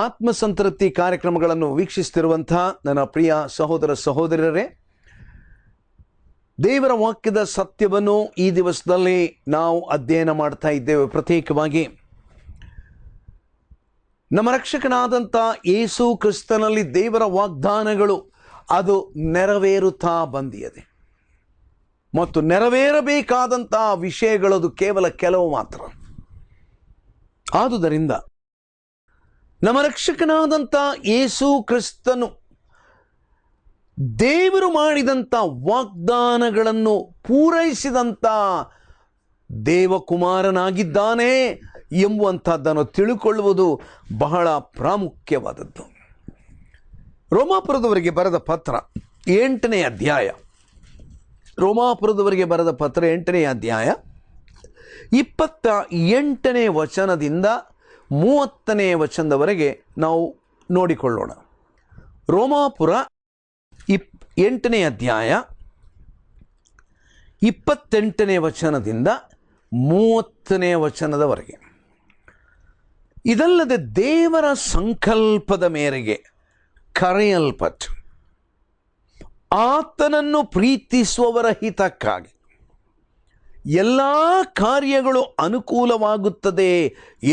ಆತ್ಮಸಂತೃಪ್ತಿ ಕಾರ್ಯಕ್ರಮಗಳನ್ನು ವೀಕ್ಷಿಸುತ್ತಿರುವಂತಹ ನನ್ನ ಪ್ರಿಯ ಸಹೋದರ ಸಹೋದರರೇ, ದೇವರ ವಾಕ್ಯದ ಸತ್ಯವನ್ನು ಈ ದಿವಸದಲ್ಲಿ ನಾವು ಅಧ್ಯಯನ ಮಾಡ್ತಾ ಇದ್ದೇವೆ. ಪ್ರತ್ಯೇಕವಾಗಿ ನಮ್ಮ ರಕ್ಷಕನಾದಂಥ ಯೇಸು ಕ್ರಿಸ್ತನಲ್ಲಿ ದೇವರ ವಾಗ್ದಾನಗಳು ಅದು ನೆರವೇರುತ್ತಾ ಬಂದಿದೆ ಮತ್ತು ನೆರವೇರಬೇಕಾದಂಥ ವಿಷಯಗಳದು ಕೇವಲ ಕೆಲವು ಮಾತ್ರ. ಆದುದರಿಂದ ನಮ್ಮ ರಕ್ಷಕನಾದಂಥ ಯೇಸು ಕ್ರಿಸ್ತನು ದೇವರು ಮಾಡಿದಂಥ ವಾಗ್ದಾನಗಳನ್ನು ಪೂರೈಸಿದಂಥ ದೇವಕುಮಾರನಾಗಿದ್ದಾನೆ ಎಂಬುವಂಥದ್ದನ್ನು ತಿಳುಕೊಳ್ಳುವುದು ಬಹಳ ಪ್ರಾಮುಖ್ಯವಾದದ್ದು. ರೋಮಾಪುರದವರಿಗೆ ಬರೆದ ಪತ್ರ 8ನೇ ಅಧ್ಯಾಯ, ರೋಮಾಪುರದವರಿಗೆ ಬರೆದ ಪತ್ರ 8ನೇ ಅಧ್ಯಾಯ 28ನೇ ವಚನದಿಂದ 30ನೇ ವಚನದವರೆಗೆ ನಾವು ನೋಡಿಕೊಳ್ಳೋಣ. ರೋಮಾಪುರ 8ನೇ ಅಧ್ಯಾಯ 28ನೇ ವಚನದಿಂದ 30ನೇ ವಚನದವರೆಗೆ. ಇದಲ್ಲದೆ ದೇವರ ಸಂಕಲ್ಪದ ಮೇರೆಗೆ ಕರೆಯಲ್ಪಟ್ಟು ಆತನನ್ನು ಪ್ರೀತಿಸುವವರ ಹಿತಕ್ಕಾಗಿ ಎಲ್ಲ ಕಾರ್ಯಗಳು ಅನುಕೂಲವಾಗುತ್ತದೆ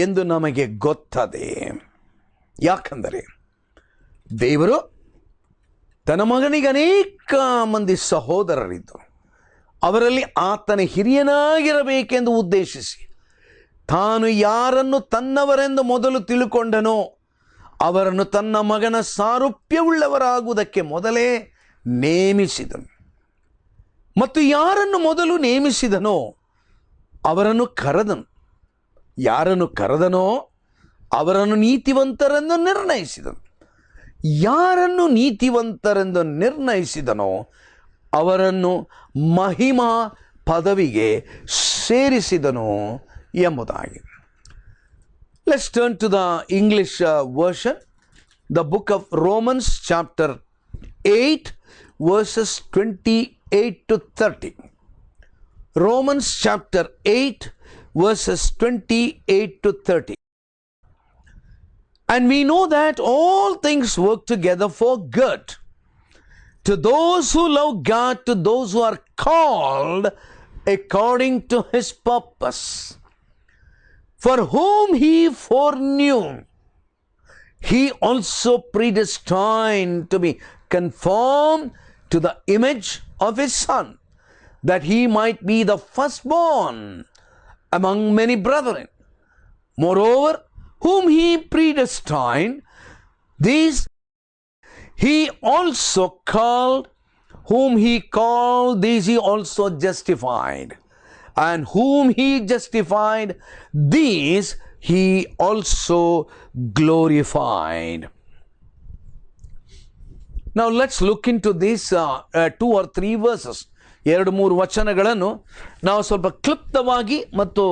ಎಂದು ನಮಗೆ ಗೊತ್ತದೆ. ಯಾಕಂದರೆ ದೇವರು ತನ್ನ ಮಗನಿಗೆ ಅನೇಕ ಮಂದಿ ಸಹೋದರರಿದ್ದರು. ಅವರಲ್ಲಿ ಆತನ ಹಿರಿಯನಾಗಿರಬೇಕೆಂದು ಉದ್ದೇಶಿಸಿ ತಾನು ಯಾರನ್ನು ತನ್ನವರೆಂದು ಮೊದಲು ತಿಳುಕೊಂಡನೋ ಅವರನ್ನು ತನ್ನ ಮಗನ ಸಾರೂಪ್ಯವುಳ್ಳವರಾಗುವುದಕ್ಕೆ ಮೊದಲೇ ನೇಮಿಸಿದನು. ಮತ್ತು ಯಾರನ್ನು ಮೊದಲು ನೇಮಿಸಿದನೋ ಅವರನ್ನು ಕರೆದನು. ಯಾರನ್ನು ಕರೆದನೋ ಅವರನ್ನು ನೀತಿವಂತರೆಂದು ನಿರ್ಣಯಿಸಿದನು. ಯಾರನ್ನು ನೀತಿವಂತರೆಂದು ನಿರ್ಣಯಿಸಿದನೋ ಅವರನ್ನು ಮಹಿಮಾ ಪದವಿಗೆ ಸೇರಿಸಿದನು ಎಂಬುದಾಗಿ. Let's turn to the English version, the book of Romans chapter 8 verses 28 to 30. Romans chapter 8 verses 28 to 30. And we know that all things work together for good to those who love God, to those who are called according to his purpose. For whom he foreknew, he also predestined to be conformed to the image of his Son, that he might be the firstborn among many brethren. Moreover, whom he predestined, these he also called. Whom he called, these he also justified. And whom he justified, these he also glorified. Now let's look into these 2 or 3 verses. 2-3 ವಚನಗಳನ್ನು ನಾವು ಸ್ವಲ್ಪ ಕ್ಲುಪ್ತವಾಗಿ ಮತ್ತು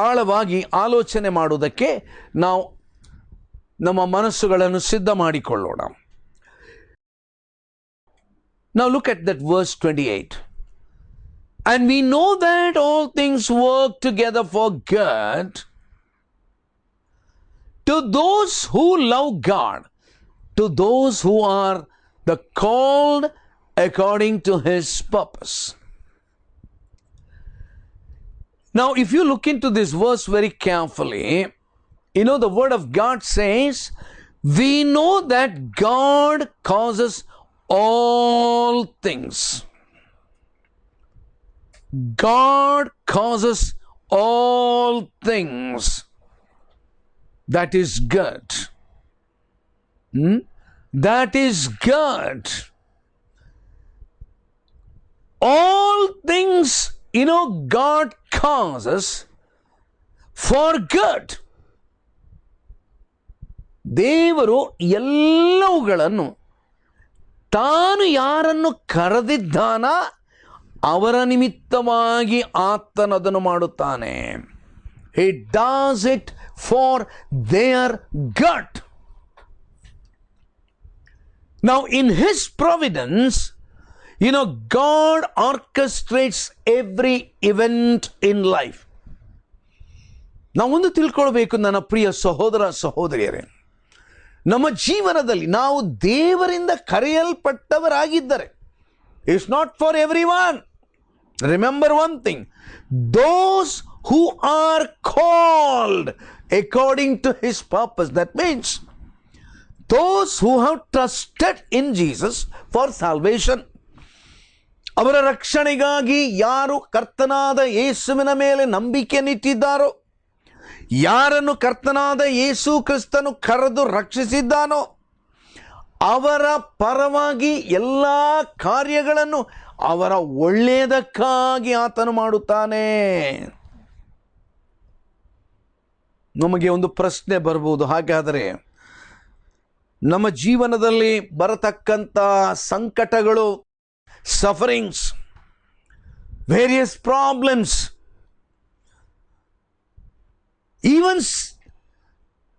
ಆಳವಾಗಿ ಆಲೋಚನೆ ಮಾಡುವುದಕ್ಕೆ ನಾವು ನಮ್ಮ ಮನಸ್ಸುಗಳನ್ನು ಸಿದ್ಧ ಮಾಡಿಕೊಳ್ಳೋಣ. Now look at that verse 28. And we know that all things work together for good to those who love God, to those who are the called according to his purpose. Now if you look into this verse very carefully, you know the word of God says, we know that God causes all things. God causes all things that is good. That is good. All things, you know, God causes for good. ದೇವರು ಎಲ್ಲವುಗಳನ್ನು ತಾನು ಯಾರನ್ನು ಕರೆದಿದ್ದಾನ ಅವರ ನಿಮಿತ್ತವಾಗಿ ಆತನದನ್ನು ಮಾಡುತ್ತಾನೆ. He does it for their good. Now in his providence, you know, God orchestrates every event in life. ನಾವೊಂದು ತಿಳ್ಕೊಳ್ಬೇಕು ನನ್ನ ಪ್ರಿಯ ಸಹೋದರ ಸಹೋದರಿಯರೇ, ನಮ್ಮ ಜೀವನದಲ್ಲಿ ನಾವು ದೇವರಿಂದ ಕರೆಯಲ್ಪಟ್ಟವರಾಗಿದ್ದರೆ, it's not for every one. Remember one thing, those who are called according to his purpose, that means those who have trusted in Jesus for salvation, ಅವರ ರಕ್ಷಣೆಗಾಗಿ ಯಾರು ಕರ್ತನಾದ ಯೇಸುವಿನ ಮೇಲೆ ನಂಬಿಕೆಯನ್ನಿಟ್ಟಿದ್ದಾರೋ, ಯಾರನ್ನು ಕರ್ತನಾದ ಯೇಸು ಕ್ರಿಸ್ತನು ಕರೆದು ರಕ್ಷಿಸಿದ್ದಾನೋ, ಅವರ ಪರವಾಗಿ ಎಲ್ಲ ಕಾರ್ಯಗಳನ್ನು ಅವರ ಒಳ್ಳೆಯದಕ್ಕಾಗಿ ಆತನು ಮಾಡುತ್ತಾನೆ. ನಮಗೆ ಒಂದು ಪ್ರಶ್ನೆ ಬರ್ಬೋದು, ಹಾಗಾದರೆ ನಮ್ಮ ಜೀವನದಲ್ಲಿ ಬರತಕ್ಕಂಥ ಸಂಕಟಗಳು, sufferings, various problems, even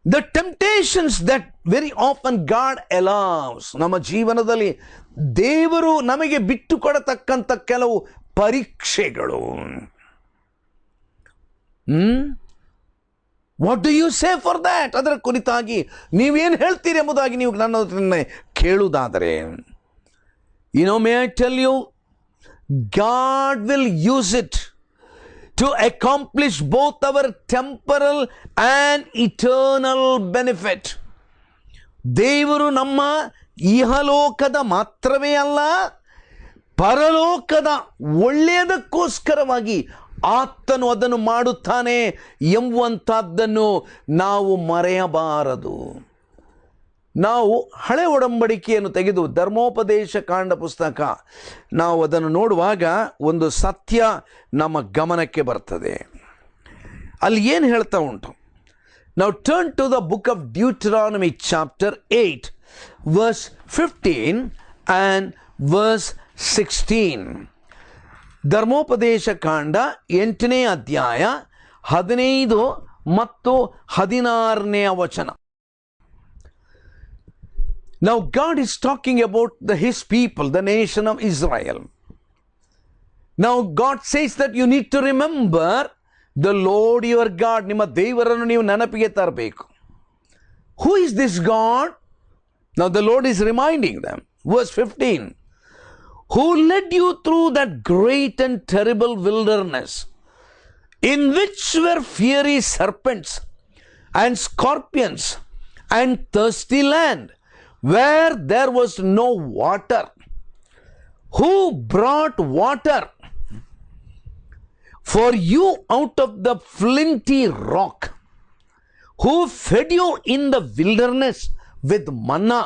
the temptations that very often God allows, ನಮ್ಮ ಜೀವನದಲ್ಲಿ ದೇವರು ನಮಗೆ ಬಿಟ್ಟು ಕೊಡತಕ್ಕಂಥ ಕೆಲವು ಪರೀಕ್ಷೆಗಳು. What do you say for that? ಅದರ ಕುರಿತಾಗಿ ನೀವೇನು ಹೇಳ್ತೀರಿ ಎಂಬುದಾಗಿ ನೀವು ನನ್ನ ಕೇಳುವುದಾದರೆ, may I tell you, God will use it to accomplish both our temporal and eternal benefit. ದೇವರು ನಮ್ಮ ಇಹಲೋಕದ ಮಾತ್ರವೇ ಅಲ್ಲ, ಪರಲೋಕದ ಒಳ್ಳೆಯದಕ್ಕೋಸ್ಕರವಾಗಿ ಆತನು ಅದನ್ನು ಮಾಡುತ್ತಾನೆ ಎಂಬುವಂಥದ್ದನ್ನು ನಾವು ಮರೆಯಬಾರದು. ನಾವು ಹಳೆ ಒಡಂಬಡಿಕೆಯನ್ನು ತೆಗೆದು ಧರ್ಮೋಪದೇಶ ಕಾಂಡ ಪುಸ್ತಕ ನಾವು ಅದನ್ನು ನೋಡುವಾಗ ಒಂದು ಸತ್ಯ ನಮ್ಮ ಗಮನಕ್ಕೆ ಬರ್ತದೆ. ಅಲ್ಲಿ ಏನು ಹೇಳ್ತಾ ಉಂಟು? ನಾವು turn to the book of Deuteronomy chapter 8 verse 15 and verse 16. ಧರ್ಮೋಪದೇಶ ಕಾಂಡ 8ನೇ ಅಧ್ಯಾಯ 15 ಮತ್ತು 16ನೇ ವಚನ. Now God is talking about his people, the nation of Israel. Now God says that you need to remember the Lord your God. ನಿಮ್ಮ ದೇವರನ್ನು ನೀವು ನೆನಪಿಗೆ ತರಬೇಕು. Who is this God? Now the Lord is reminding them. Verse 15. Who led you through that great and terrible wilderness, in which were fiery serpents and scorpions and thirsty land, where there was no water? Who brought water for you out of the flinty rock? Who fed you in the wilderness with manna,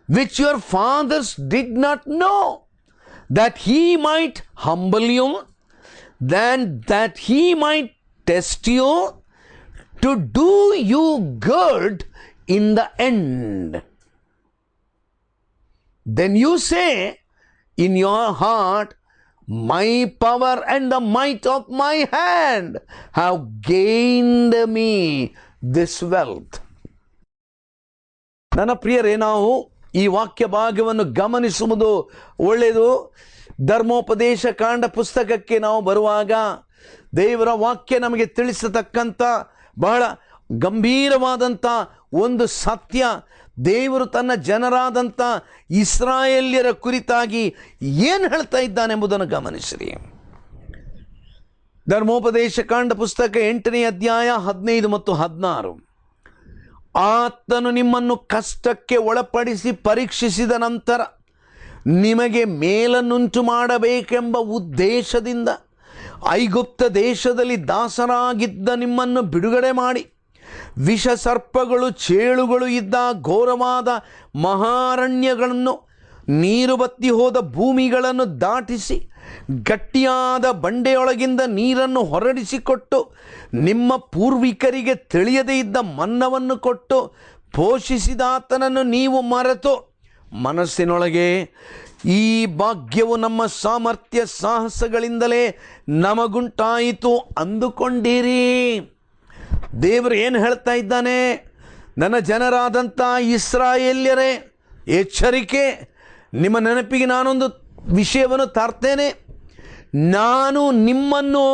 which your fathers did not know, that he might humble you, then that he might test you, to do you good in the end? Then you say in your heart, my power and the might of my hand have gained me this wealth. ನನ್ನ ಪ್ರಿಯರೇ, ನಾವು ಈ ವಾಕ್ಯ ಭಾಗವನ್ನು ಗಮನಿಸುವುದು ಒಳ್ಳೆಯದು. ಧರ್ಮೋಪದೇಶ ಕಾಂಡ ಪುಸ್ತಕಕ್ಕೆ ನಾವು ಬರುವಾಗ ದೇವರ ವಾಕ್ಯ ನಮಗೆ ತಿಳಿಸತಕ್ಕಂಥ ಬಹಳ ಗಂಭೀರವಾದಂಥ ಒಂದು ಸತ್ಯ, ದೇವರು ತನ್ನ ಜನರಾದಂಥ ಇಸ್ರಾಯೇಲ್ಯರ ಕುರಿತಾಗಿ ಏನು ಹೇಳ್ತಾ ಇದ್ದಾನೆಂಬುದನ್ನು ಗಮನಿಸಿರಿ. ಧರ್ಮೋಪದೇಶ ಕಾಂಡ ಪುಸ್ತಕ 8ನೇ ಅಧ್ಯಾಯ 15 ಮತ್ತು 16. ಆತನು ನಿಮ್ಮನ್ನು ಕಷ್ಟಕ್ಕೆ ಒಳಪಡಿಸಿ ಪರೀಕ್ಷಿಸಿದ ನಂತರ ನಿಮಗೆ ಮೇಲನ್ನುಂಟು ಮಾಡಬೇಕೆಂಬ ಉದ್ದೇಶದಿಂದ ಐಗುಪ್ತ ದೇಶದಲ್ಲಿ ದಾಸರಾಗಿದ್ದ ನಿಮ್ಮನ್ನು ಬಿಡುಗಡೆ ಮಾಡಿ, ವಿಷ ಸರ್ಪಗಳು ಚೇಳುಗಳು ಇದ್ದ ಘೋರವಾದ ಮಹಾರಣ್ಯಗಳನ್ನು, ನೀರು ಬತ್ತಿ ಹೋದ ಭೂಮಿಗಳನ್ನು ದಾಟಿಸಿ, ಗಟ್ಟಿಯಾದ ಬಂಡೆಯೊಳಗಿಂದ ನೀರನ್ನು ಹೊರಡಿಸಿಕೊಟ್ಟು, ನಿಮ್ಮ ಪೂರ್ವಿಕರಿಗೆ ತಿಳಿಯದೇ ಇದ್ದ ಮನ್ನವನ್ನು ಕೊಟ್ಟು ಪೋಷಿಸಿದಾತನನ್ನು ನೀವು ಮರೆತು ಮನಸ್ಸಿನೊಳಗೆ ಈ ಭಾಗ್ಯವು ನಮ್ಮ ಸಾಮರ್ಥ್ಯ ಸಾಹಸಗಳಿಂದಲೇ ನಮಗುಂಟಾಯಿತು ಅಂದುಕೊಂಡಿರಿ. ದೇವರು ಏನು ಹೇಳ್ತಾ ಇದ್ದಾನೆ? ನನ್ನ ಜನರಾದಂಥ ಇಸ್ರಾಯೇಲ್ಯರೇ, ಎಚ್ಚರಿಕೆ, ನಿಮ್ಮ ನೆನಪಿಗೆ ನಾನೊಂದು ವಿಷಯವನ್ನು ತರ್ತೇನೆ. ನಾನು ನಿಮ್ಮನ್ನು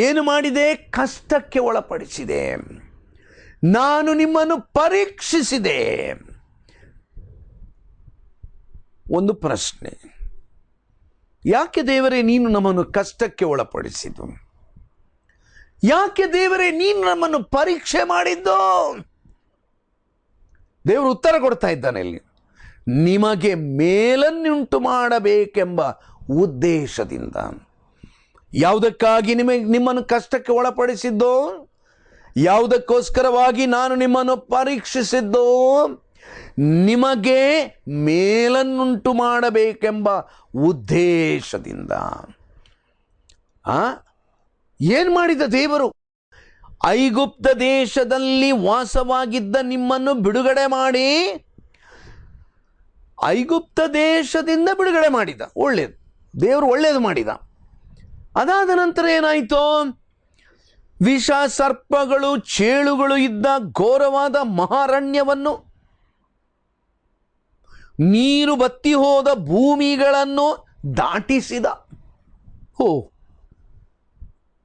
ಏನು ಮಾಡಿದೆ? ಕಷ್ಟಕ್ಕೆ ಒಳಪಡಿಸಿದೆ. ನಾನು ನಿಮ್ಮನ್ನು ಪರೀಕ್ಷಿಸಿದೆ. ಒಂದು ಪ್ರಶ್ನೆ, ಯಾಕೆ ದೇವರೇ ನೀನು ನಮ್ಮನ್ನು ಕಷ್ಟಕ್ಕೆ ಒಳಪಡಿಸಿದ್ದು? ಯಾಕೆ ದೇವರೇ ನೀನು ನಮ್ಮನ್ನು ಪರೀಕ್ಷೆ ಮಾಡಿದ್ದು? ದೇವರು ಉತ್ತರ ಕೊಡ್ತಾ ಇದ್ದಾನೆ ಇಲ್ಲಿ. ನಿಮಗೆ ಮೇಲನ್ನುಂಟು ಮಾಡಬೇಕೆಂಬ ಉದ್ದೇಶದಿಂದ. ಯಾವುದಕ್ಕಾಗಿ ನಿಮ್ಮನ್ನು ಕಷ್ಟಕ್ಕೆ ಒಳಪಡಿಸಿದ್ದೋ? ಯಾವುದಕ್ಕೋಸ್ಕರವಾಗಿ ನಾನು ನಿಮ್ಮನ್ನು ಪರೀಕ್ಷಿಸಿದ್ದೋ? ನಿಮಗೆ ಮೇಲನ್ನುಂಟು ಮಾಡಬೇಕೆಂಬ ಉದ್ದೇಶದಿಂದ. ಏನು ಮಾಡಿದ ದೇವರು? ಐಗುಪ್ತ ದೇಶದಲ್ಲಿ ವಾಸವಾಗಿದ್ದ ನಿಮ್ಮನ್ನು ಬಿಡುಗಡೆ ಮಾಡಿ, ಐಗುಪ್ತ ದೇಶದಿಂದ ಬಿಡುಗಡೆ ಮಾಡಿದ. ಒಳ್ಳೇದು, ದೇವರು ಒಳ್ಳೇದು ಮಾಡಿದ. ಅದಾದ ನಂತರ ಏನಾಯಿತು? ವಿಷ ಸರ್ಪಗಳು ಚೇಳುಗಳು ಇದ್ದ ಘೋರವಾದ ಮಹಾರಣ್ಯವನ್ನು, ನೀರು ಬತ್ತಿ ಹೋದ ಭೂಮಿಗಳನ್ನು ದಾಟಿಸಿದ.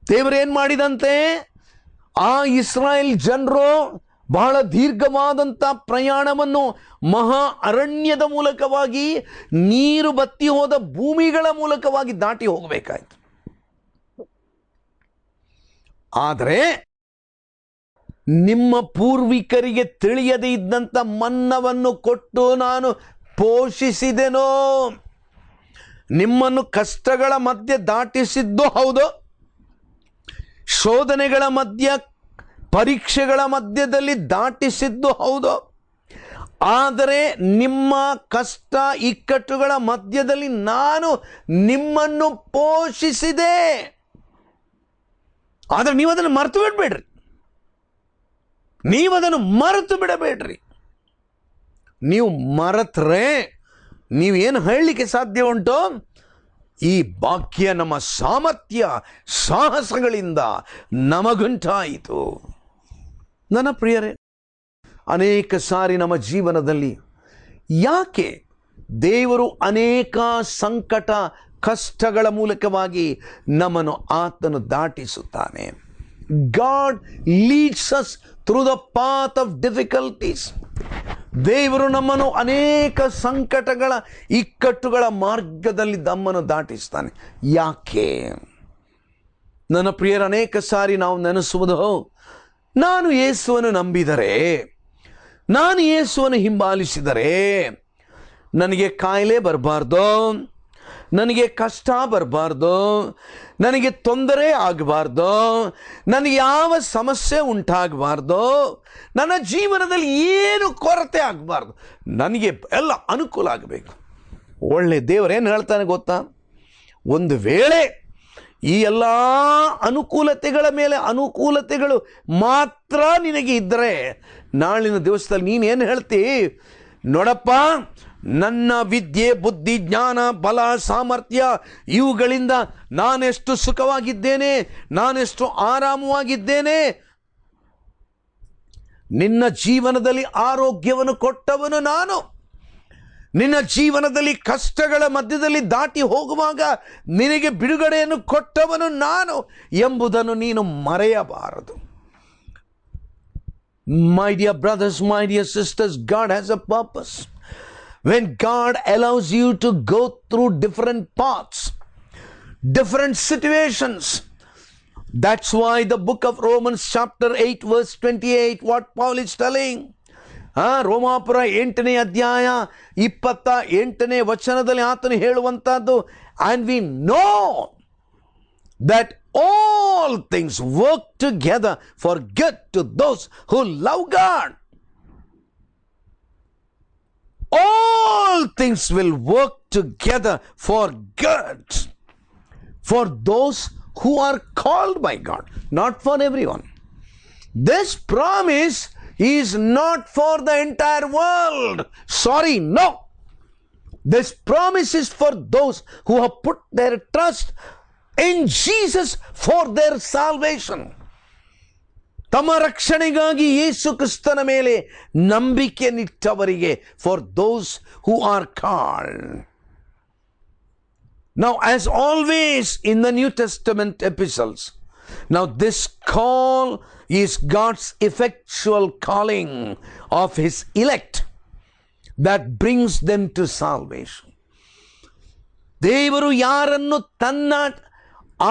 ದೇವರೇನು ಮಾಡಿದಂತೆ? ಆ ಇಸ್ರಾಯೇಲ್ ಜನರು ಬಹಳ ದೀರ್ಘವಾದಂಥ ಪ್ರಯಾಣವನ್ನು ಮಹಾ ಅರಣ್ಯದ ಮೂಲಕವಾಗಿ, ನೀರು ಬತ್ತಿ ಹೋದ ಭೂಮಿಗಳ ಮೂಲಕವಾಗಿ ದಾಟಿ ಹೋಗಬೇಕಾಯ್ತು. ಆದರೆ ನಿಮ್ಮ ಪೂರ್ವಿಕರಿಗೆ ತಿಳಿಯದೇ ಇದ್ದಂಥ ಮನ್ನವನ್ನು ಕೊಟ್ಟು ನಾನು ಪೋಷಿಸಿದೆನೋ. ನಿಮ್ಮನ್ನು ಕಷ್ಟಗಳ ಮಧ್ಯೆ ದಾಟಿಸಿದ್ದು ಹೌದು, ಶೋಧನೆಗಳ ಮಧ್ಯ, ಪರೀಕ್ಷೆಗಳ ಮಧ್ಯದಲ್ಲಿ ದಾಟಿಸಿದ್ದು ಹೌದು. ಆದರೆ ನಿಮ್ಮ ಕಷ್ಟ ಇಕ್ಕಟ್ಟುಗಳ ಮಧ್ಯದಲ್ಲಿ ನಾನು ನಿಮ್ಮನ್ನು ಪೋಷಿಸಿದೆ. ಆದರೆ ನೀವು ಅದನ್ನು ಮರೆತು ಬಿಡಬೇಡ್ರಿ. ನೀವದನ್ನು ಮರೆತು ಬಿಡಬೇಡ್ರಿ. ನೀವು ಮರೆತರೆ ನೀವೇನು ಹೇಳಲಿಕ್ಕೆ ಸಾಧ್ಯ ಉಂಟು? ಈ ವಾಕ್ಯ ನಮ್ಮ ಸಾಮರ್ಥ್ಯ ಸಾಹಸಗಳಿಂದ ನಮಗುಂಟಾಯಿತು. ನನ್ನ ಪ್ರಿಯರೇ, ಅನೇಕ ಸಾರಿ ನಮ್ಮ ಜೀವನದಲ್ಲಿ ಯಾಕೆ ದೇವರು ಅನೇಕ ಸಂಕಟ ಕಷ್ಟಗಳ ಮೂಲಕವಾಗಿ ನಮ್ಮನ್ನು ಆತನು ದಾಟಿಸುತ್ತಾನೆ? God leads us through the path of difficulties. ದೇವರು ನಮ್ಮನ್ನು ಅನೇಕ ಸಂಕಟಗಳ ಇಕ್ಕಟ್ಟುಗಳ ಮಾರ್ಗದಲ್ಲಿ ನಮ್ಮನ್ನು ದಾಟಿಸ್ತಾನೆ. ಯಾಕೆ? ನನ್ನ ಪ್ರಿಯರ, ಅನೇಕ ಸಾರಿ ನಾವು ನೆನೆಸುವುದು, ನಾನು ಯೇಸುವನ್ನು ನಂಬಿದರೆ, ನಾನು ಯೇಸುವನ್ನು ಹಿಂಬಾಲಿಸಿದರೆ ನನಗೆ ಕಾಯಿಲೆ ಬರಬಾರ್ದು, ನನಗೆ ಕಷ್ಟ ಬರಬಾರ್ದು, ನನಗೆ ತೊಂದರೆ ಆಗಬಾರ್ದು, ನನಗೆ ಯಾವ ಸಮಸ್ಯೆ ಉಂಟಾಗಬಾರ್ದು, ನನ್ನ ಜೀವನದಲ್ಲಿ ಏನು ಕೊರತೆ ಆಗಬಾರ್ದು, ನನಗೆ ಎಲ್ಲ ಅನುಕೂಲ ಆಗಬೇಕು. ಒಳ್ಳೆ ದೇವರೇನು ಹೇಳ್ತಾನೆ ಗೊತ್ತಾ? ಒಂದು ವೇಳೆ ಈ ಎಲ್ಲ ಅನುಕೂಲತೆಗಳ ಮೇಲೆ ಅನುಕೂಲತೆಗಳು ಮಾತ್ರ ನಿನಗೆ ಇದ್ದರೆ, ನಾಳಿನ ದಿವಸದಲ್ಲಿ ನೀನೇನು ಹೇಳ್ತಿ? ನೋಡಪ್ಪ, ನನ್ನ ವಿದ್ಯೆ, ಬುದ್ಧಿ, ಜ್ಞಾನ, ಬಲ, ಸಾಮರ್ಥ್ಯ ಇವುಗಳಿಂದ ನಾನೆಷ್ಟು ಸುಖವಾಗಿದ್ದೇನೆ, ನಾನೆಷ್ಟು ಆರಾಮವಾಗಿದ್ದೇನೆ. ನಿನ್ನ ಜೀವನದಲ್ಲಿ ಆರೋಗ್ಯವನ್ನು ಕೊಟ್ಟವನು ನಾನು. ನಿನ್ನ ಜೀವನದಲ್ಲಿ ಕಷ್ಟಗಳ ಮಧ್ಯದಲ್ಲಿ ದಾಟಿ ಹೋಗುವಾಗ ನಿನಗೆ ಬಿಡುಗಡೆಯನ್ನು ಕೊಟ್ಟವನು ನಾನು ಎಂಬುದನ್ನು ನೀನು ಮರೆಯಬಾರದು. My dear brothers, my dear sisters, God has a purpose. When God allows you to go through different paths, different situations, that's why the book of Romans chapter 8 verse 28, what Paul is telling, ರೋಮಾಪುರ 8ನೇ ಅಧ್ಯಾಯ 28ನೇ ವಚನದಲ್ಲಿ ಆತನು ಹೇಳುವಂತಹದ್ದು, and we know that all things work together for good to those who love God. All things will work together for good for those who are called by God, not for everyone. This promise is not for the entire world. Sorry, no. This promise is for those who have put their trust in Jesus for their salvation. ತಮ್ಮ ರಕ್ಷಣೆಗಾಗಿ ಯೇಸು ಕ್ರಿಸ್ತನ ಮೇಲೆ ನಂಬಿಕೆ ನಿಟ್ಟವರಿಗೆ, for those who are called. Now, as always in the New Testament epistles, Now this call is God's effectual calling of his elect that brings them to salvation. ದೇವರು ಯಾರನ್ನು ತನ್ನ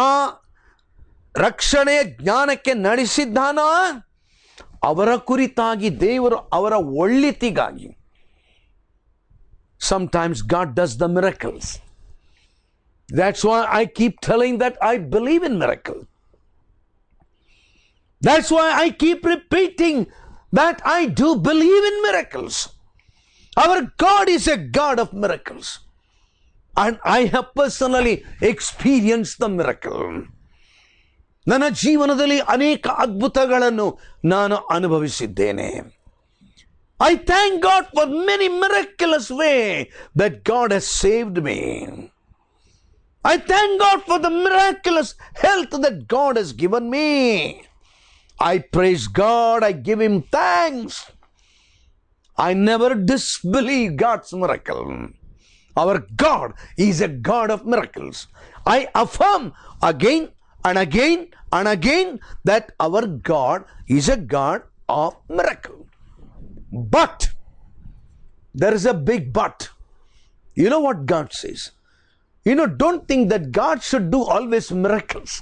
ಆ ರಕ್ಷಣೆಯ ಜ್ಞಾನಕ್ಕೆ ನಡೆಸಿದ್ದಾನೋ ಅವರ ಕುರಿತಾಗಿ ದೇವರು ಅವರ ಒಳ್ಳೆತಿಗಾಗಿ sometimes God does the miracles. That's why I keep telling that I believe in miracles. That's why I keep repeating that I do believe in miracles. Our God is a God of miracles. And I have personally experienced the miracle. ನನ್ನ ಜೀವನದಲ್ಲಿ ಅನೇಕ ಅದ್ಭುತಗಳನ್ನು ನಾನು ಅನುಭವಿಸಿದ್ದೇನೆ. I thank God for many miraculous ways that God has saved me. I thank God for the miraculous health that God has given me. I praise God. I give him thanks. I never disbelieve God's miracle. Our God is a God of miracles. I affirm again and again and again that our God is a God of miracle. But there is a big but. You know what God says? Don't think that God should do always miracles.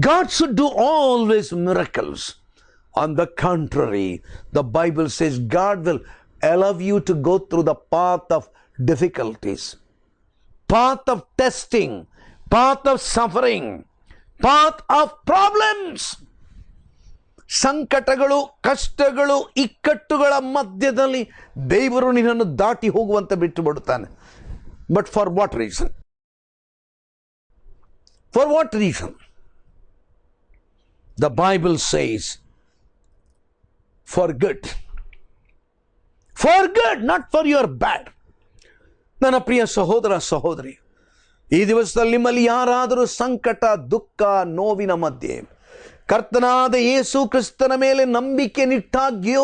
God should do always miracles. On the contrary, the Bible says God will allow you to go through the path of difficulties, path of testing, path of suffering, path of problems. ಸಂಕಟಗಳು, ಕಷ್ಟಗಳು, ಇಕ್ಕಟ್ಟುಗಳ ಮಧ್ಯದಲ್ಲಿ ದೇವರು ನಿನ್ನನ್ನು ದಾಟಿ ಹೋಗುವಂತೆ ಬಿಟ್ಟು ಬಿಡುತ್ತಾನೆ. But for what reason? For what reason? The Bible says for good. For good, not for your bad. ನನ್ನ ಪ್ರಿಯ ಸಹೋದರ ಸಹೋದರಿ, ಈ ದಿವಸದಲ್ಲಿ ನಿಮ್ಮಲ್ಲಿ ಯಾರಾದರೂ ಸಂಕಟ, ದುಃಖ, ನೋವಿನ ಮಧ್ಯೆ ಕರ್ತನಾದ ಯೇಸು ಕ್ರಿಸ್ತನ ಮೇಲೆ ನಂಬಿಕೆ ನಿಟ್ಟಾಗ್ಯೋ,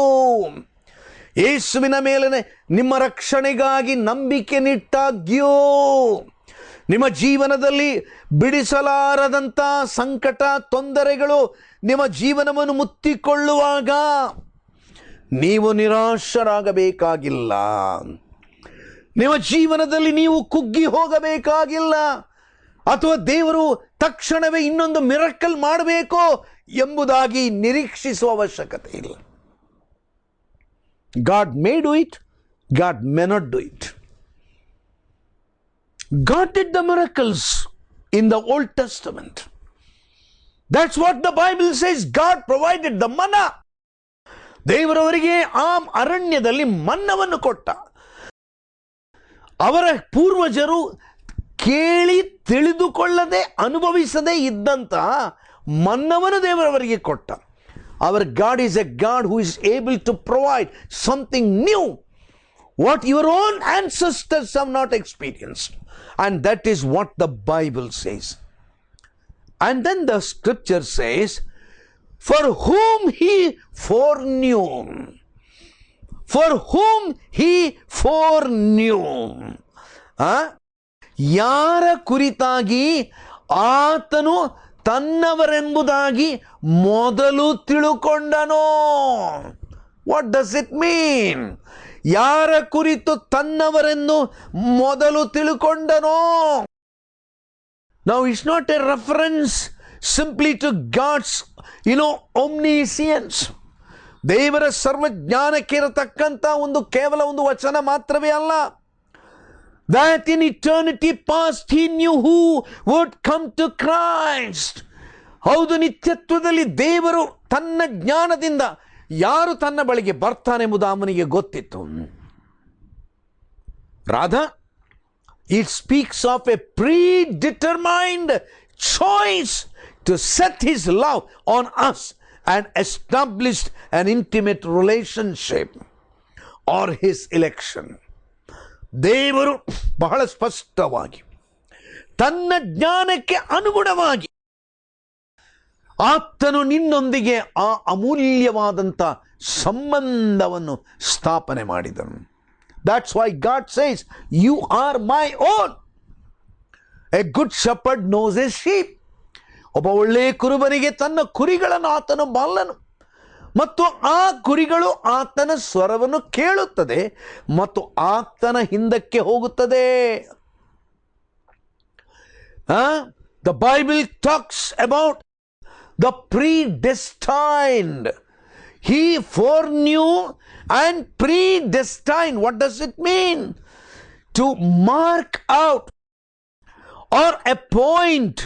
ಯೇಸುವಿನ ಮೇಲೆ ನಿಮ್ಮ ರಕ್ಷಣೆಗಾಗಿ ನಂಬಿಕೆ ನಿಟ್ಟಾಗ್ಯೋ, ನಿಮ್ಮ ಜೀವನದಲ್ಲಿ ಬಿಡಿಸಲಾರದಂಥ ಸಂಕಟ, ತೊಂದರೆಗಳು ನಿಮ್ಮ ಜೀವನವನ್ನು ಮುತ್ತಿಕೊಳ್ಳುವಾಗ ನೀವು ನಿರಾಶರಾಗಬೇಕಾಗಿಲ್ಲ. ನಿಮ್ಮ ಜೀವನದಲ್ಲಿ ನೀವು ಕುಗ್ಗಿ ಹೋಗಬೇಕಾಗಿಲ್ಲ, ಅಥವಾ ದೇವರು ತಕ್ಷಣವೇ ಇನ್ನೊಂದು ಮಿರಕಲ್ ಮಾಡಬೇಕು ಎಂಬುದಾಗಿ ನಿರೀಕ್ಷಿಸುವ ಅವಶ್ಯಕತೆ ಇಲ್ಲ. God may do it, God may not do it. God did the miracles in the Old Testament. That's what the Bible says. God provided the manna. ದೇವರವರಿಗೆ ಆ ಅರಣ್ಯದಲ್ಲಿ ಮನ್ನವನ್ನು ಕೊಟ್ಟ. ಅವರ ಪೂರ್ವಜರು ಕೇಳಿ ತಿಳಿದುಕೊಳ್ಳದೆ ಅನುಭವಿಸದೇ ಇದ್ದಂಥ ಮನ್ನವನ್ನು ದೇವರವರಿಗೆ ಕೊಟ್ಟ. Our God is a God who is able to provide something new, what your own ancestors have not experienced. And that is what the Bible says. And then the scripture says, for whom he foreknew. For whom he foreknew. ಯಾರ ಕುರಿತಾಗಿ ಆತನು ತನ್ನವರೆಂಬುದಾಗಿ ಮೊದಲು ತಿಳುಕೊಂಡನೋ. What does it mean? ಯಾರ ಕುರಿತು ತನ್ನವರೆಂದು ಮೊದಲು ತಿಳುಕೊಂಡನೋ. Now it's not a reference simply to God's omniscience. ದೇವರ ಸರ್ವಜ್ಞಾನಕ್ಕೆ ಇರತಕ್ಕಂಥ ಕೇವಲ ಒಂದು ವಚನ ಮಾತ್ರವೇ ಅಲ್ಲ. That in eternity past he knew who would come to Christ. ಹೌದು, ನಿತ್ಯತ್ವದಲ್ಲಿ ದೇವರು ತನ್ನ ಜ್ಞಾನದಿಂದ ಯಾರು ತನ್ನ ಬಳಿಗೆ ಬರ್ತಾನೆಂಬುದು ಅವನಿಗೆ ಗೊತ್ತಿತ್ತು. Rather, it speaks of a predetermined choice to set his love on us and establish an intimate relationship or his election. ದೇವರು ಬಹಳ ಸ್ಪಷ್ಟವಾಗಿ ತನ್ನ ಜ್ಞಾನಕ್ಕೆ ಅನುಗುಣವಾಗಿ ಆತನು ನಿನ್ನೊಂದಿಗೆ ಆ ಅಮೂಲ್ಯವಾದಂಥ ಸಂಬಂಧವನ್ನು ಸ್ಥಾಪನೆ ಮಾಡಿದನು. That's why God says, you are my own. A good shepherd knows his sheep. ಒಬ್ಬ ಒಳ್ಳೆಯ ಕುರುಬನಿಗೆ ತನ್ನ ಕುರಿಗಳನ್ನು ಆತನು ಬಲ್ಲನು, ಮತ್ತು ಆ ಕುರಿಗಳು ಆತನ ಸ್ವರವನ್ನು ಕೇಳುತ್ತದೆ ಮತ್ತು ಆತನ ಹಿಂದಕ್ಕೆ ಹೋಗುತ್ತದೆ. The Bible talks about the predestined. He foreknew and predestined. What does it mean? To mark out or appoint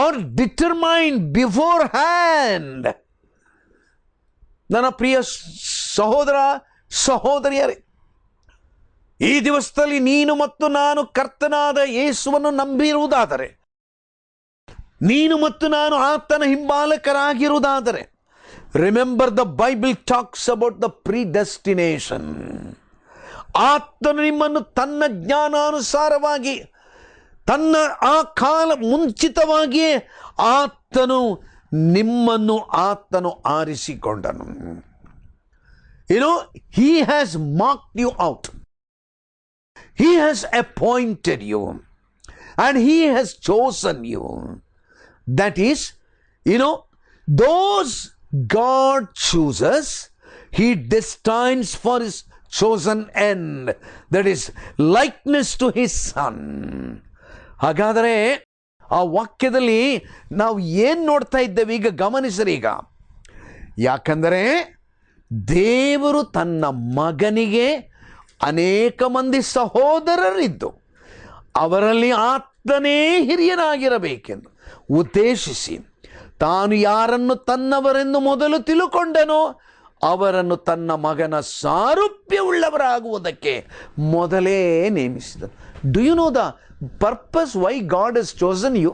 or determine beforehand. ನನ್ನ ಪ್ರಿಯ ಸಹೋದರ ಸಹೋದರಿಯರೇ, ಈ ದಿವಸದಲ್ಲಿ ನೀನು ಮತ್ತು ನಾನು ಕರ್ತನಾದ ಯೇಸುವನ್ನು ನಂಬಿರುವುದಾದರೆ, ನೀನು ಮತ್ತು ನಾನು ಆತನ ಹಿಂಬಾಲಕರಾಗಿರುವುದಾದರೆ, remember the Bible talks about the predestination. ಆತನು ನಿಮ್ಮನ್ನು ತನ್ನ ಜ್ಞಾನಾನುಸಾರವಾಗಿ, ತನ್ನ ಆ ಕಾಲ ಮುಂಚಿತವಾಗಿಯೇ ಆತನು ನಿಮ್ಮನ್ನು ಆತನು ಆರಿಸಿಕೊಂಡನು. He has marked you out. He has appointed you and he has chosen you. That is, those God chooses, he destines for his chosen end. That is likeness to his son. ಹಾಗಾದರೆ ಆ ವಾಕ್ಯದಲ್ಲಿ ನಾವು ಏನು ನೋಡ್ತಾ ಇದ್ದೇವೆ ಈಗ ಗಮನಿಸ್ರಿ. ಈಗ ಯಾಕಂದರೆ ದೇವರು ತನ್ನ ಮಗನಿಗೆ ಅನೇಕ ಮಂದಿ ಸಹೋದರರಿದ್ದು ಅವರಲ್ಲಿ ಆತನೇ ಹಿರಿಯನಾಗಿರಬೇಕೆಂದು ಉದ್ದೇಶಿಸಿ ತಾನು ಯಾರನ್ನು ತನ್ನವರೆಂದು ಮೊದಲು ತಿಳುಕೊಂಡನೋ ಅವರನ್ನು ತನ್ನ ಮಗನ ಸಾರೂಪ್ಯವುಳ್ಳವರಾಗುವುದಕ್ಕೆ ಮೊದಲೇ ನೇಮಿಸಿದನು. Do you know the purpose why God has chosen you?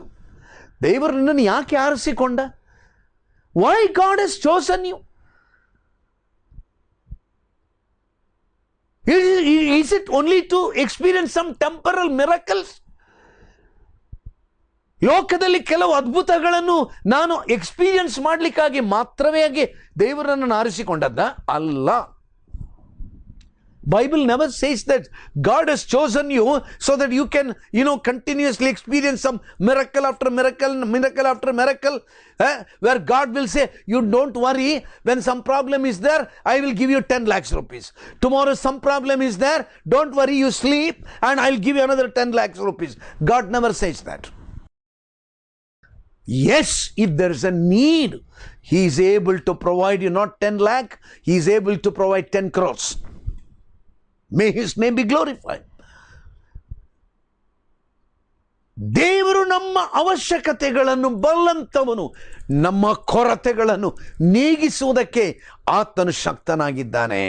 ದೇವರು ನಿನ್ನನ್ನು ಯಾಕೆ ಆರಿಸಿಕೊಂಡ? Why God has chosen you? Is it only to experience some temporal miracles? ಲೋಕದಲ್ಲಿ ಕೆಲವು ಅದ್ಭುತಗಳನ್ನು ನಾನು ಎಕ್ಸ್ಪೀರಿಯನ್ಸ್ ಮಾಡಲಿಕ್ಕಾಗಿ ಮಾತ್ರವೇ ದೇವರನ್ನು ಆರಿಸಿಕೊಂಡದ್ದ ಅಲ್ಲ. Bible never says that God has chosen you so that you can, continuously experience some miracle after miracle, miracle after miracle, where God will say, you don't worry, when some problem is there, I will give you 10 lakhs rupees. Tomorrow some problem is there, don't worry, you sleep and I'll give you another 10 lakhs rupees. God never says that. Yes, if there is a need, he is able to provide you not 10 lakh, he is able to provide 10 crores. May his name be glorified. ದೇವರು ನಮ್ಮ ಅವಶ್ಯಕತೆಗಳನ್ನು ಬಲ್ಲಂತವನು, ನಮ್ಮ ಕೊರತೆಗಳನ್ನು ನೀಗಿಸುವುದಕ್ಕೆ ಆತನು ಶಕ್ತನಾಗಿದ್ದಾನೆ.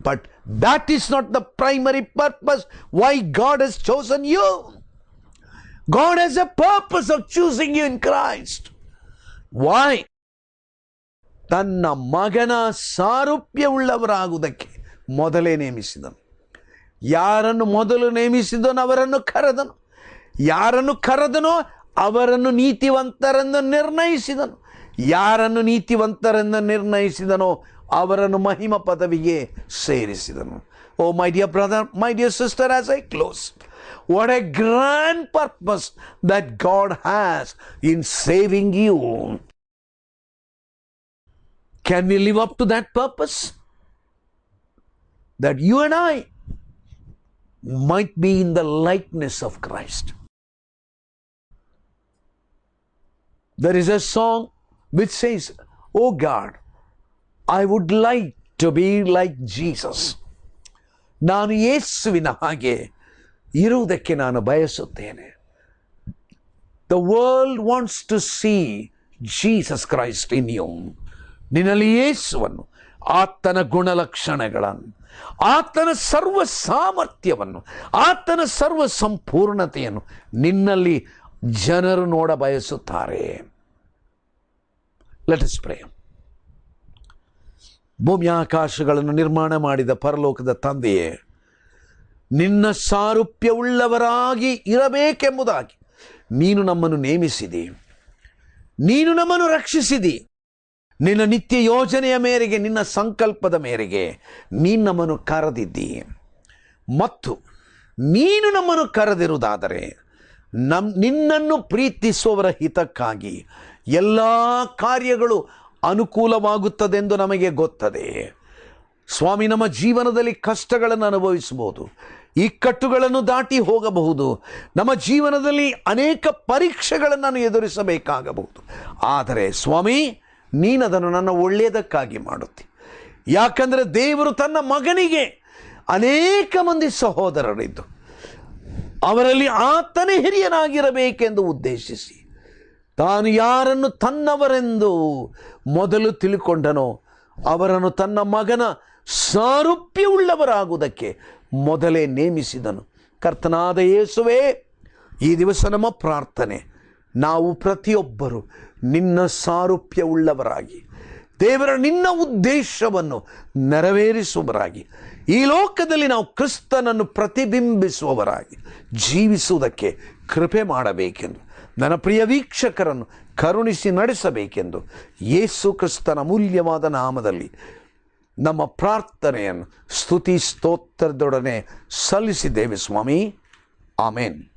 But that is not the primary purpose why God has chosen you. God has a purpose of choosing you in Christ. Why? ತನ್ನ ಮಗನ ಸಾರೂಪ್ಯವುಳ್ಳವರಾಗುವುದಕ್ಕೆ ಮೊದಲೇ ನೇಮಿಸಿದನು. ಯಾರನ್ನು ಮೊದಲು ನೇಮಿಸಿದನು ಅವರನ್ನು ಕರೆದನು, ಯಾರನ್ನು ಕರೆದನೋ ಅವರನ್ನು ನೀತಿವಂತರೆಂದು ನಿರ್ಣಯಿಸಿದನು, ಯಾರನ್ನು ನೀತಿವಂತರೆಂದು ನಿರ್ಣಯಿಸಿದನೋ ಅವರನ್ನು ಮಹಿಮ ಪದವಿಗೆ ಸೇರಿಸಿದನು. Oh my dear brother, my dear sister, as I close, what a grand purpose that God has in saving you. Can we live up to that purpose? That you and I might be in the likeness of Christ. There is a song which says, "Oh God, I would like to be like Jesus." ನಾನು ಯೇಸುವಿನ ಹಾಗೆ ಇರುವುದಕ್ಕೆ ನಾನು ಬಯಸುತ್ತೇನೆ. The world wants to see Jesus Christ in you. ನಿನ್ನಲ್ಲಿ ಯೇಸುವನ್ನು, ಆತನ ಗುಣಲಕ್ಷಣಗಳನ್ನು, ಆತನ ಸರ್ವ ಸಾಮರ್ಥ್ಯವನ್ನು, ಆತನ ಸರ್ವ ಸಂಪೂರ್ಣತೆಯನ್ನು ನಿನ್ನಲ್ಲಿ ಜನರು ನೋಡ ಬಯಸುತ್ತಾರೆ. Let us pray. ಭೂಮಿ ಆಕಾಶಗಳನ್ನು ನಿರ್ಮಾಣ ಮಾಡಿದ ಪರಲೋಕದ ತಂದೆಯೇ, ನಿನ್ನ ಸಾರೂಪ್ಯವುಳ್ಳವರಾಗಿ ಇರಬೇಕೆಂಬುದಾಗಿ ನೀನು ನಮ್ಮನ್ನು ನೇಮಿಸಿದಿ, ನೀನು ನಮ್ಮನ್ನು ರಕ್ಷಿಸಿದಿ. ನಿನ್ನ ನಿತ್ಯ ಯೋಜನೆಯ ಮೇರೆಗೆ, ನಿನ್ನ ಸಂಕಲ್ಪದ ಮೇರೆಗೆ ನೀನು ನಮ್ಮನ್ನು ಕರೆದಿದ್ದಿ. ಮತ್ತು ನೀನು ನಮ್ಮನ್ನು ಕರೆದಿರುವುದಾದರೆ ನಿನ್ನನ್ನು ಪ್ರೀತಿಸುವವರ ಹಿತಕ್ಕಾಗಿ ಎಲ್ಲ ಕಾರ್ಯಗಳು ಅನುಕೂಲವಾಗುತ್ತದೆಂದು ನಮಗೆ ಗೊತ್ತದೆ. ಸ್ವಾಮಿ, ನಮ್ಮ ಜೀವನದಲ್ಲಿ ಕಷ್ಟಗಳನ್ನು ಅನುಭವಿಸಬಹುದು, ಇಕ್ಕಟ್ಟುಗಳನ್ನು ದಾಟಿ ಹೋಗಬಹುದು, ನಮ್ಮ ಜೀವನದಲ್ಲಿ ಅನೇಕ ಪರೀಕ್ಷೆಗಳನ್ನು ನಾನು ಎದುರಿಸಬೇಕಾಗಬಹುದು. ಆದರೆ ಸ್ವಾಮಿ, ನೀನದನ್ನು ನನ್ನ ಒಳ್ಳೆಯದಕ್ಕಾಗಿ ಮಾಡುತ್ತಿ. ಯಾಕಂದರೆ ದೇವರು ತನ್ನ ಮಗನಿಗೆ ಅನೇಕ ಮಂದಿ ಸಹೋದರರಿದ್ದು ಅವರಲ್ಲಿ ಆತನೇ ಹಿರಿಯನಾಗಿರಬೇಕೆಂದು ಉದ್ದೇಶಿಸಿ ತಾನು ಯಾರನ್ನು ತನ್ನವರೆಂದು ಮೊದಲು ತಿಳ್ಕೊಂಡನೋ ಅವರನ್ನು ತನ್ನ ಮಗನ ಸಾರೂಪ್ಯವುಳ್ಳವರಾಗುವುದಕ್ಕೆ ಮೊದಲೇ ನೇಮಿಸಿದನು. ಕರ್ತನಾದ ಯೇಸುವೇ, ಈ ದಿವಸ ನಮ್ಮ ಪ್ರಾರ್ಥನೆ, ನಾವು ಪ್ರತಿಯೊಬ್ಬರು ನಿನ್ನ ಸಾರೂಪ್ಯವುಳ್ಳವರಾಗಿ ದೇವರ ನಿನ್ನ ಉದ್ದೇಶವನ್ನು ನೆರವೇರಿಸುವವರಾಗಿ ಈ ಲೋಕದಲ್ಲಿ ನಾವು ಕ್ರಿಸ್ತನನ್ನು ಪ್ರತಿಬಿಂಬಿಸುವವರಾಗಿ ಜೀವಿಸುವುದಕ್ಕೆ ಕೃಪೆ ಮಾಡಬೇಕೆಂದು ನನ್ನ ಪ್ರಿಯ ವೀಕ್ಷಕರನ್ನು ಕರುಣಿಸಿ ನಡೆಸಬೇಕೆಂದು ಯೇಸು ಕ್ರಿಸ್ತನ ಅಮೂಲ್ಯವಾದ ನಾಮದಲ್ಲಿ ನಮ್ಮ ಪ್ರಾರ್ಥನೆಯನ್ನು ಸ್ತುತಿ ಸ್ತೋತ್ರದೊಡನೆ ಸಲ್ಲಿಸಿದ್ದೇವೆ ಸ್ವಾಮಿ. ಆಮೇನ್.